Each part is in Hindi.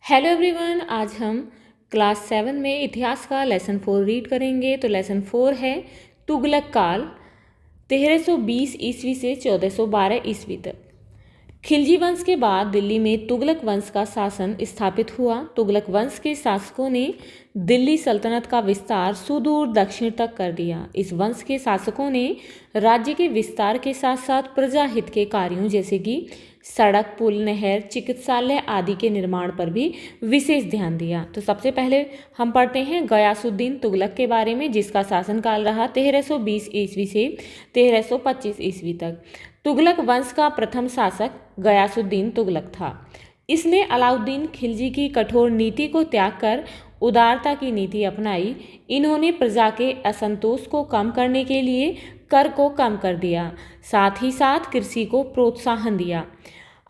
हेलो एवरीवन, आज हम क्लास 7 में इतिहास का लेसन 4 रीड करेंगे। तो लेसन 4 है तुगलक काल 1320 ईस्वी से 1412 ईस्वी तक। खिलजी वंश के बाद दिल्ली में तुगलक वंश का शासन स्थापित हुआ। तुगलक वंश के शासकों ने दिल्ली सल्तनत का विस्तार सुदूर दक्षिण तक कर दिया। इस वंश के शासकों ने राज्य के विस्तार के साथ साथ प्रजा हित के कार्यों जैसे कि सड़क, पुल, नहर, चिकित्सालय आदि के निर्माण पर भी विशेष ध्यान दिया। तो सबसे पहले हम पढ़ते हैं गयासुद्दीन तुगलक के बारे में, जिसका शासनकाल रहा 1320 ईस्वी से 1325 ईस्वी तक। तुगलक वंश का प्रथम शासक गयासुद्दीन तुगलक था। इसने अलाउद्दीन खिलजी की कठोर नीति को त्याग कर उदारता की नीति अपनाई। इन्होंने प्रजा के असंतोष को कम करने के लिए कर को कम कर दिया, साथ ही साथ कृषि को प्रोत्साहन दिया।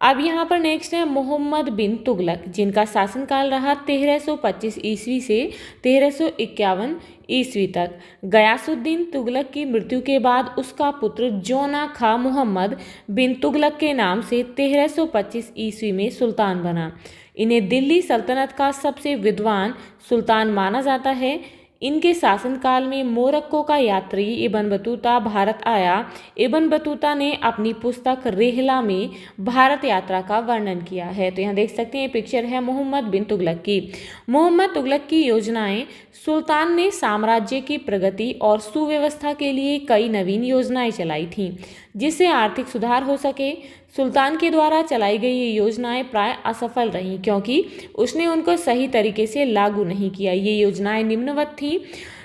अब यहाँ पर नेक्स्ट है मोहम्मद बिन तुगलक, जिनका शासनकाल रहा 1325 ईस्वी से 1351 ईस्वी तक। गयासुद्दीन तुगलक की मृत्यु के बाद उसका पुत्र जोना खा मोहम्मद बिन तुगलक के नाम से 1325 ईस्वी में सुल्तान बना। इन्हें दिल्ली सल्तनत का सबसे विद्वान सुल्तान माना जाता है। इनके शासनकाल में मोरक्को का यात्री इब्न बतूता भारत आया। इब्न बतूता ने अपनी पुस्तक रेहला में भारत यात्रा का वर्णन किया है। तो यहाँ देख सकते हैं, पिक्चर है मोहम्मद बिन तुगलक की। मोहम्मद तुगलक की योजनाएं, सुल्तान ने साम्राज्य की प्रगति और सुव्यवस्था के लिए कई नवीन योजनाएं चलाई थीं, जिससे आर्थिक सुधार हो सके। सुल्तान के द्वारा चलाई गई ये योजनाएं प्राय असफल रहीं, क्योंकि उसने उनको सही तरीके से लागू नहीं किया। ये योजनाएं निम्नवत थीं।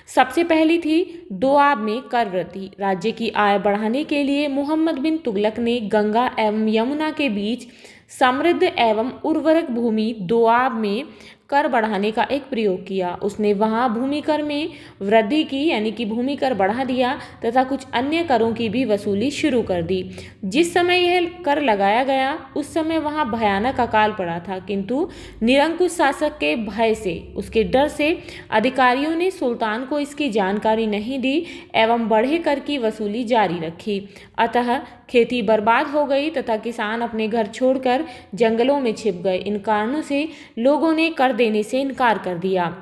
सबसे पहली थी दोआब में कर वृद्धि। राज्य की आय बढ़ाने के लिए मोहम्मद बिन तुगलक ने गंगा एवं यमुना के बीच समृद्ध एवं उर्वरक भूमि दोआब में कर बढ़ाने का एक प्रयोग किया। उसने वहां भूमि कर में वृद्धि की, यानी कि भूमि कर बढ़ा दिया, तथा कुछ अन्य करों की भी वसूली शुरू कर दी। जिस समय यह कर लगाया गया उस समय वहां भयानक अकाल पड़ा था, किंतु निरंकुश शासक के भय से, उसके डर से अधिकारियों ने सुल्तान को इसकी जानकारी नहीं दी एवं बढ़े कर की वसूली जारी रखी। अतः खेती बर्बाद हो गई तथा किसान अपने घर छोड़कर जंगलों में छिप गए। इन कारणों से लोगों ने कर देने से इनकार कर दिया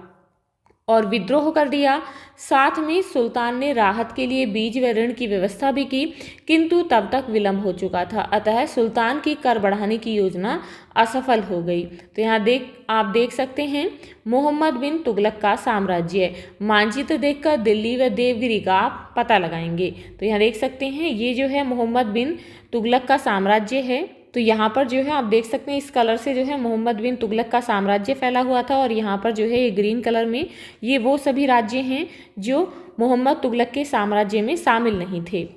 और विद्रोह कर दिया। साथ में सुल्तान ने राहत के लिए बीज व ऋण की व्यवस्था भी की, किंतु तब तक विलंब हो चुका था। अतः सुल्तान की कर बढ़ाने की योजना असफल हो गई। तो यहाँ आप देख सकते हैं मोहम्मद बिन तुगलक का साम्राज्य। मानचित्र देखकर दिल्ली व देवगिरी का आप पता लगाएंगे। तो यहाँ देख सकते हैं, ये जो है मोहम्मद बिन तुगलक का साम्राज्य है। तो यहाँ पर जो है आप देख सकते हैं, इस कलर से जो है मोहम्मद बिन तुगलक का साम्राज्य फैला हुआ था, और यहाँ पर जो है ये ग्रीन कलर में ये वो सभी राज्य हैं जो मोहम्मद तुगलक के साम्राज्य में शामिल नहीं थे।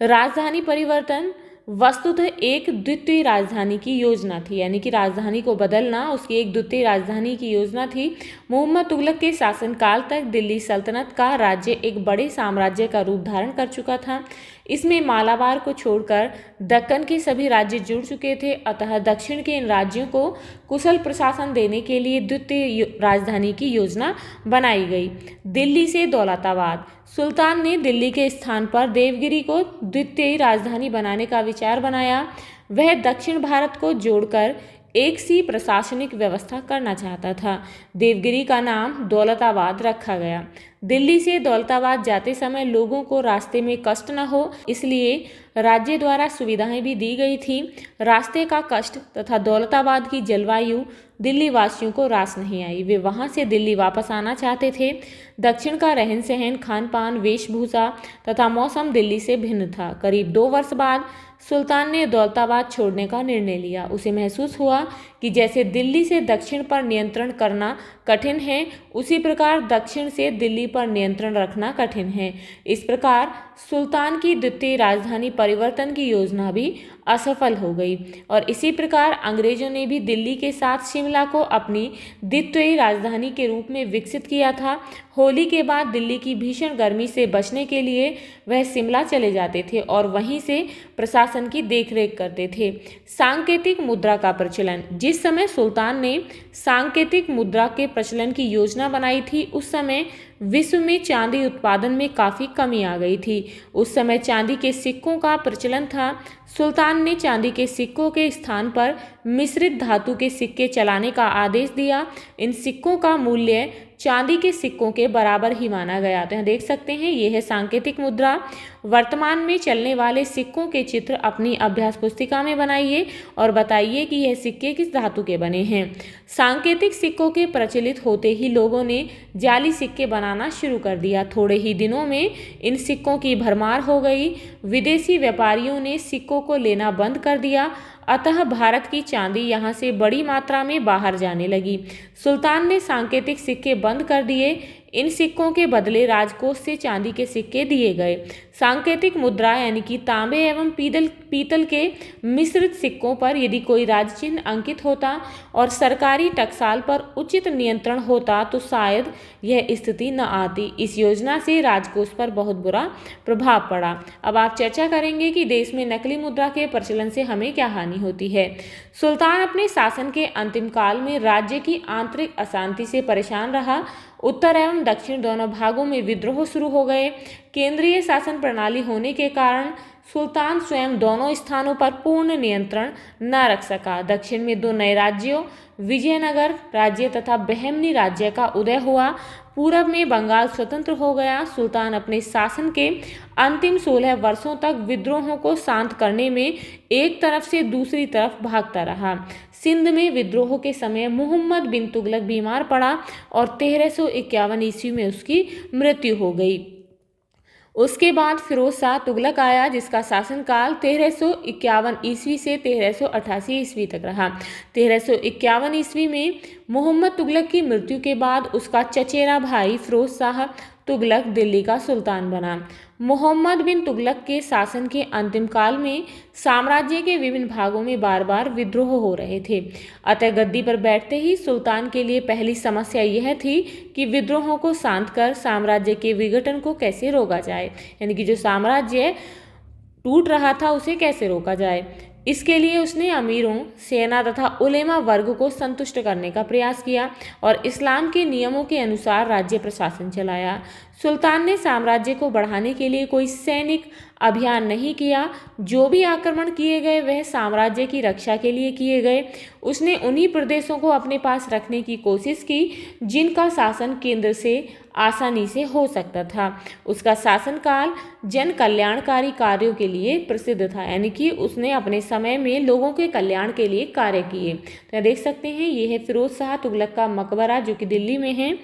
राजधानी परिवर्तन वस्तुतः एक द्वितीय राजधानी की योजना थी, यानी कि राजधानी को बदलना उसकी एक द्वितीय राजधानी की योजना थी। मोहम्मद तुगलक के शासनकाल तक दिल्ली सल्तनत का राज्य एक बड़े साम्राज्य का रूप धारण कर चुका था। इसमें मालाबार को छोड़कर दक्कन के सभी राज्य जुड़ चुके थे। अतः दक्षिण के इन राज्यों को कुशल प्रशासन देने के लिए द्वितीय राजधानी की योजना बनाई गई। दिल्ली से दौलताबाद। सुल्तान ने दिल्ली के स्थान पर देवगिरी को द्वितीय राजधानी बनाने का विचार बनाया। वह दक्षिण भारत को जोड़कर एक सी प्रशासनिक व्यवस्था करना चाहता था। देवगिरी का नाम दौलताबाद रखा गया। दिल्ली से दौलताबाद जाते समय लोगों को रास्ते में कष्ट न हो, इसलिए राज्य द्वारा सुविधाएं भी दी गई थी। रास्ते का कष्ट तथा दौलताबाद की जलवायु दिल्ली वासियों को रास नहीं आई। वे वहां से दिल्ली वापस आना चाहते थे। दक्षिण का रहन सहन, खान पान, वेशभूषा तथा मौसम दिल्ली से भिन्न था। करीब 2 वर्ष बाद सुल्तान ने दौलताबाद छोड़ने का निर्णय लिया। उसे महसूस हुआ कि जैसे दिल्ली से दक्षिण पर नियंत्रण करना कठिन है, उसी प्रकार दक्षिण से दिल्ली पर नियंत्रण रखना कठिन है। इस प्रकार सुल्तान की द्वितीय राजधानी परिवर्तन की योजना भी असफल हो गई, और इसी प्रकार अंग्रेजों ने भी दिल्ली के साथ शिमला को अपनी द्वितीय राजधानी के रूप में विकसित किया था। होली के बाद दिल्ली की भीषण गर्मी से बचने के लिए वह शिमला चले जाते थे और वहीं से प्रशासन की देखरेख करते थे। सांकेतिक मुद्रा का प्रचलन। जिस समय सुल्तान ने सांकेतिक मुद्रा के प्रचलन की योजना बनाई थी, उस समय विश्व में चांदी उत्पादन में काफ़ी कमी आ गई थी। उस समय चांदी के सिक्कों का प्रचलन था। सुल्तान ने चांदी के सिक्कों के स्थान पर मिश्रित धातु के सिक्के चलाने का आदेश दिया। इन सिक्कों का मूल्य चांदी के सिक्कों के बराबर ही माना गया। तो यहाँ देख सकते हैं, ये है सांकेतिक मुद्रा। वर्तमान में चलने वाले सिक्कों के चित्र अपनी अभ्यास पुस्तिका में बनाइए और बताइए कि यह सिक्के किस धातु के बने हैं। सांकेतिक सिक्कों के प्रचलित होते ही लोगों ने जाली सिक्के बनाना शुरू कर दिया। थोड़े ही दिनों में इन सिक्कों की भरमार हो गई। विदेशी व्यापारियों ने सिक्कों को लेना बंद कर दिया, अतः भारत की चांदी यहाँ से बड़ी मात्रा में बाहर जाने लगी। सुल्तान ने सांकेतिक सिक्के बंद कर दिए। इन सिक्कों के बदले राजकोष से चांदी के सिक्के दिए गए। सांकेतिक मुद्रा यानी कि तांबे एवं पीतल के मिश्रित सिक्कों पर यदि कोई राजचिन्ह अंकित होता और सरकारी टकसाल पर उचित नियंत्रण होता तो शायद यह स्थिति न आती। इस योजना से राजकोष पर बहुत बुरा प्रभाव पड़ा। अब आप चर्चा करेंगे कि देश में नकली मुद्रा के प्रचलन से हमें क्या हानि होती है। सुल्तान अपने शासन के अंतिम काल में राज्य की आंतरिक अशांति से परेशान रहा। उत्तर एवं दक्षिण दोनों भागों में विद्रोह शुरू हो गए। केंद्रीय शासन प्रणाली होने के कारण सुल्तान स्वयं दोनों स्थानों पर पूर्ण नियंत्रण न रख सका। दक्षिण में दो नए राज्यों विजयनगर राज्य तथा बहमनी राज्य का उदय हुआ। पूरब में बंगाल स्वतंत्र हो गया। सुल्तान अपने शासन के अंतिम 16 वर्षों तक विद्रोहों को शांत करने में एक तरफ से दूसरी तरफ भागता रहा। सिंध में विद्रोह के समय मोहम्मद बिन तुगलक बीमार पड़ा और 1351 ईस्वी में उसकी मृत्यु हो गई। उसके बाद फिरोज शाह तुगलक आया, जिसका शासनकाल 1351 ईस्वी से 1388 ईस्वी तक रहा। 1351 ईस्वी में मोहम्मद तुगलक की मृत्यु के बाद उसका चचेरा भाई फिरोज शाह तुगलक दिल्ली का सुल्तान बना। मोहम्मद बिन तुगलक के शासन के अंतिम काल में साम्राज्य के विभिन्न भागों में बार बार विद्रोह हो रहे थे। अतः गद्दी पर बैठते ही सुल्तान के लिए पहली समस्या यह थी कि विद्रोहों को शांत कर साम्राज्य के विघटन को कैसे रोका जाए, यानी कि जो साम्राज्य टूट रहा था उसे कैसे रोका जाए। इसके लिए उसने अमीरों, सेना तथा उलेमा वर्ग को संतुष्ट करने का प्रयास किया और इस्लाम के नियमों के अनुसार राज्य प्रशासन चलाया। सुल्तान ने साम्राज्य को बढ़ाने के लिए कोई सैनिक अभियान नहीं किया। जो भी आक्रमण किए गए वह साम्राज्य की रक्षा के लिए किए गए। उसने उन्हीं प्रदेशों को अपने पास रखने की कोशिश की जिनका शासन केंद्र से आसानी से हो सकता था। उसका शासनकाल जन कल्याणकारी कार्यों के लिए प्रसिद्ध था, यानी कि उसने अपने समय में लोगों के कल्याण के लिए कार्य किए। तो देख सकते हैं, ये है फिरोज शाह तुगलक का मकबरा जो कि दिल्ली में है।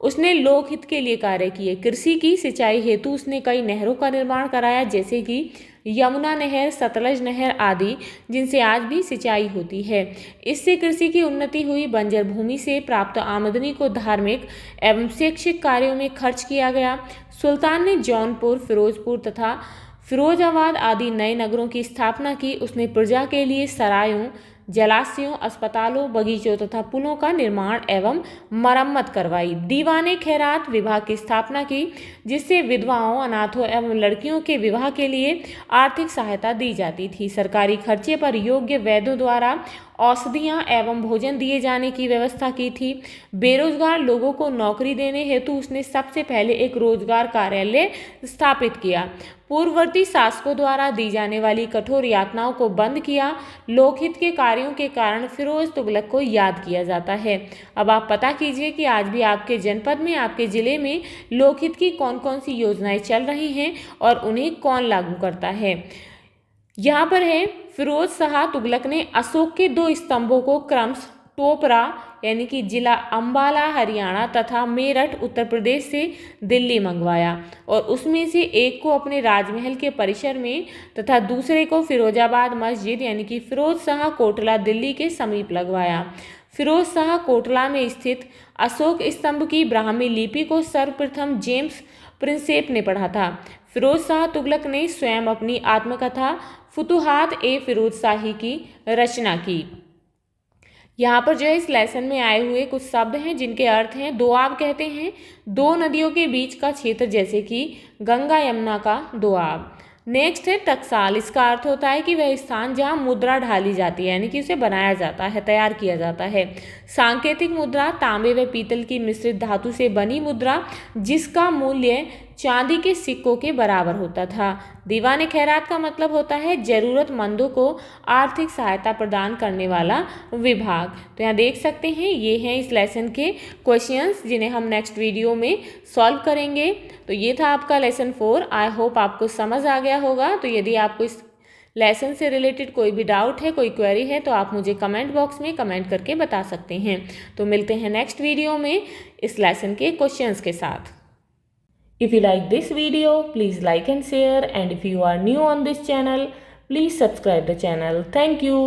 उसने लोकहित के लिए कार्य किए। कृषि की सिंचाई हेतु उसने कई नहरों का निर्माण कराया, जैसे कि यमुना नहर, सतलज नहर आदि, जिनसे आज भी सिंचाई होती है। इससे कृषि की उन्नति हुई। बंजर भूमि से प्राप्त आमदनी को धार्मिक एवं शैक्षिक कार्यों में खर्च किया गया। सुल्तान ने जौनपुर, फिरोजपुर तथा फिरोजाबाद आदि नए नगरों की स्थापना की। उसने प्रजा के लिए सरायों, जलाशयों, अस्पतालों, बगीचों तथा पुलों का निर्माण एवं मरम्मत करवाई। दीवाने खैरात विभाग की स्थापना की, जिससे विधवाओं, अनाथों एवं लड़कियों के विवाह के लिए आर्थिक सहायता दी जाती थी। सरकारी खर्चे पर योग्य वैद्यों द्वारा औषधियाँ एवं भोजन दिए जाने की व्यवस्था की थी। बेरोजगार लोगों को नौकरी देने हेतु उसने सबसे पहले एक रोजगार कार्यालय स्थापित किया। पूर्ववर्ती शासकों द्वारा दी जाने वाली कठोर यातनाओं को बंद किया। लोकहित के कार्यों के कारण फिरोज तुगलक को याद किया जाता है। अब आप पता कीजिए कि आज भी आपके जनपद में, आपके जिले में लोकहित की कौन कौन सी योजनाएं चल रही हैं और उन्हें कौन लागू करता है। यहाँ पर है, फिरोज शाह तुगलक ने अशोक के 2 स्तंभों को क्रमश टोपरा यानी कि जिला अंबाला हरियाणा तथा मेरठ उत्तर प्रदेश से दिल्ली मंगवाया और उसमें से एक को अपने राजमहल के परिसर में तथा दूसरे को फिरोजाबाद मस्जिद यानी कि फिरोज शाह कोटला दिल्ली के समीप लगवाया। फिरोज शाह कोटला में स्थित अशोक स्तंभ की ब्राह्मी लिपि को सर्वप्रथम जेम्स प्रिंसेप ने पढ़ा था। फिरोज शाह तुगलक ने स्वयं अपनी आत्मकथा फुतुहात ए फिरोज शाही की रचना की। यहाँ पर जो है इस लेसन में आए हुए कुछ शब्द हैं जिनके अर्थ हैं। दोआब कहते हैं 2 नदियों के बीच का क्षेत्र, जैसे कि गंगा यमुना का दोआब। नेक्स्ट है टकसाल। इसका अर्थ होता है कि वह स्थान जहाँ मुद्रा ढाली जाती है, यानी कि उसे बनाया जाता है, तैयार किया जाता है। सांकेतिक मुद्रा तांबे व पीतल की मिश्रित धातु से बनी मुद्रा जिसका मूल्य चांदी के सिक्कों के बराबर होता था। दीवान खैरात का मतलब होता है ज़रूरतमंदों को आर्थिक सहायता प्रदान करने वाला विभाग। तो यहाँ देख सकते हैं ये हैं इस लेसन के क्वेश्चंस जिन्हें हम नेक्स्ट वीडियो में सॉल्व करेंगे। तो ये था आपका लेसन 4। आई होप आपको समझ आ गया होगा। तो यदि आपको इस लेसन से रिलेटेड कोई भी डाउट है, कोई क्वेरी है, तो आप मुझे कमेंट बॉक्स में कमेंट करके बता सकते हैं। तो मिलते हैं नेक्स्ट वीडियो में इस लेसन के क्वेश्चंस के साथ। If you like this video, please like and share, and if you are new on this channel, please subscribe the channel. Thank you.